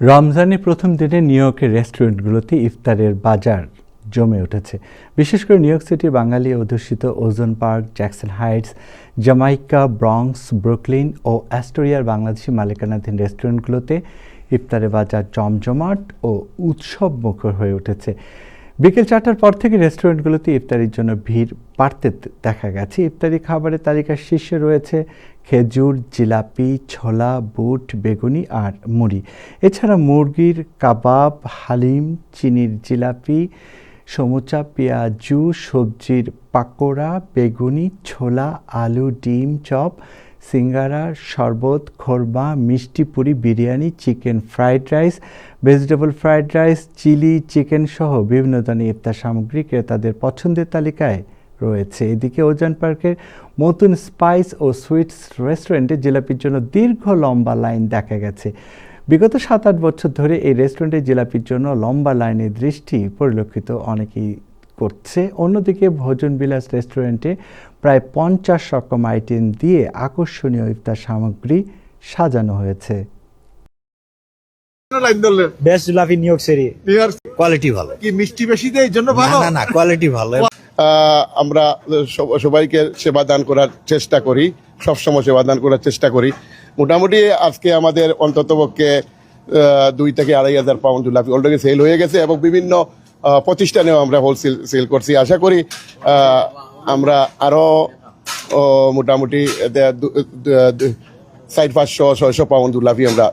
রমজানের প্রথম দিনে নিউ ইয়র্কের রেস্টুরেন্টগুলোতে ইফতারের বাজার জমে উঠেছে। বিশেষ করে নিউ ইয়র্ক সিটির বাঙালি অধ্যুষিত Ozone Park, Jackson Heights, Jamaica, Bronx, Brooklyn ও অ্যাস্টোরিয়ার বাংলাদেশি মালিকানাধীন রেস্টুরেন্টগুলোতে ইফতারের বাজার জমজমাট ও উৎসবমুখর হয়ে উঠেছে। বিকেল 4টার পর থেকে রেস্টুরেন্টগুলোতে ইফতারির জন্য ভিড় বাড়তে দেখা গেছে। ইফতারি খাবারের তালিকার শীর্ষে রয়েছে খেজুর, জিলাপি, ছোলা, বুট, বেগুনি আর মুড়ি। এছাড়া মুরগির কাবাব, হালিম, চিনির জিলাপি, সমুচা, পেঁয়াজু, সবজির পাকোড়া, বেগুনি, ছোলা, আলু, ডিম চপ, সিঙ্গারা, শরবত, খোরমা, মিষ্টি পুরি, biryani, chicken fried rice, vegetable fried rice, chilli chicken সহ বিভিন্ন ধরনের ইফতার সামগ্রী ক্রেতাদের পছন্দের তালিকায় রয়েছে। এদিকে ওজন পার্কের মতুন স্পাইস ও সুইটস রেস্টুরেন্টে জিলাপির জন্য দীর্ঘ লম্বা লাইন দেখা গেছে। বিগত 7-8 বছর ধরে এই রেস্টুরেন্টে জিলাপির জন্য লম্বা লাইনের দৃষ্টি পরিলক্ষিত অনেকেই করছে। অন্যদিকে ভোজন বিলাস রেস্টুরেন্টে প্রায় 50 রকম আইটেম দিয়ে আকর্ষণীয় ইফতার সামগ্রী সাজানো হয়েছে। বেস্ট জিলাপি নিউ ইয়র্ক সিটি। কোয়ালিটি ভালো। কি মিষ্টি বেশি দেয় এই জন্য ভালো? না, কোয়ালিটি ভালো। আমরা সবাইকে সেবা দান করার চেষ্টা করি, সবসময় সেবা দান করার চেষ্টা করি। মোটামুটি আজকে আমাদের অন্ততপক্ষে 2 থেকে 2,500 পাউন্ড জিলাপি অলরেডি সেল হয়ে গেছে এবং বিভিন্ন প্রতিষ্ঠানেও আমরা হোলসেল সেল করছি। আশা করি আমরা আরো মোটামুটি 500-600 পাউন্ড জিলাপি আমরা।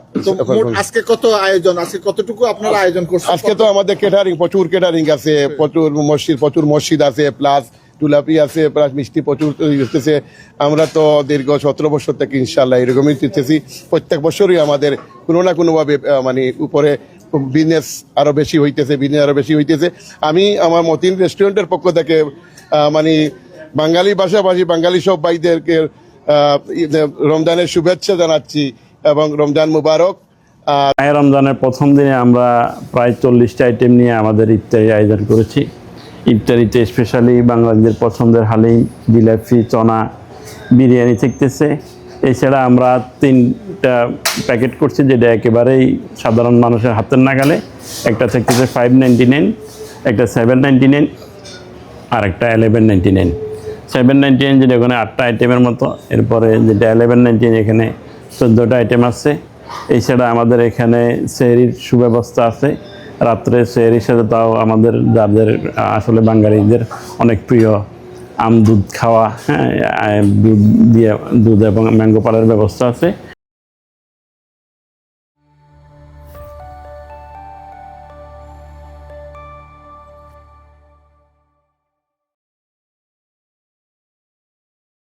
আজকে কত আয়োজন, আজকে কতটুকু আপনারা আয়োজন করছেন? আজকে তো আমাদের প্রচুর কেটারিং আছে, প্রচুর মসজিদ আছে, প্লাস জুলাপি আছে, প্লাস মিষ্টি প্রচুর হচ্ছে। আমরা তো দীর্ঘ 17 বছর থেকে ইনশাল্লাহ এরকমই দিতেছি। প্রত্যেক বছরই আমাদের কোনো না কোনোভাবে মানে উপরে বিজনেস আরো বেশি হইতেছে। আমি আমার মতিন রেস্টুরেন্টের পক্ষ থেকে মানে বাঙালি ভাষাভাষী বাঙালি সব ভাইদেরকে রমজানের শুভেচ্ছা জানাচ্ছি এবং রমজান মুবারক। রমজানের প্রথম দিনে আমরা প্রায় 40টা আইটেম নিয়ে আমাদের ইফতারি আয়োজন করেছি। ইফতারিতে স্পেশালি বাঙালিদের পছন্দের হালিম, জিলাপি, চনা, বিরিয়ানি থাকতেছে। এছাড়া আমরা 3টা প্যাকেট করছি, যেটা একেবারেই সাধারণ মানুষের হাতের নাগালে। একটা থাকতেছে 599, একটা 799 আর একটা 1199। 799 যেটা ওখানে 8টা আইটেমের মতো, এরপরে যেটা 1199 এখানে 14টা আইটেম আছে। এছাড়া আমাদের এখানে সেহরির সুব্যবস্থা আছে। রাত্রে সেহরির সাথে তাও আমাদের যাদের আসলে বাঙালিদের অনেক প্রিয় দুধ খাওয়া, দুধ এবং ম্যাঙ্গো পালের ব্যবস্থা আছে।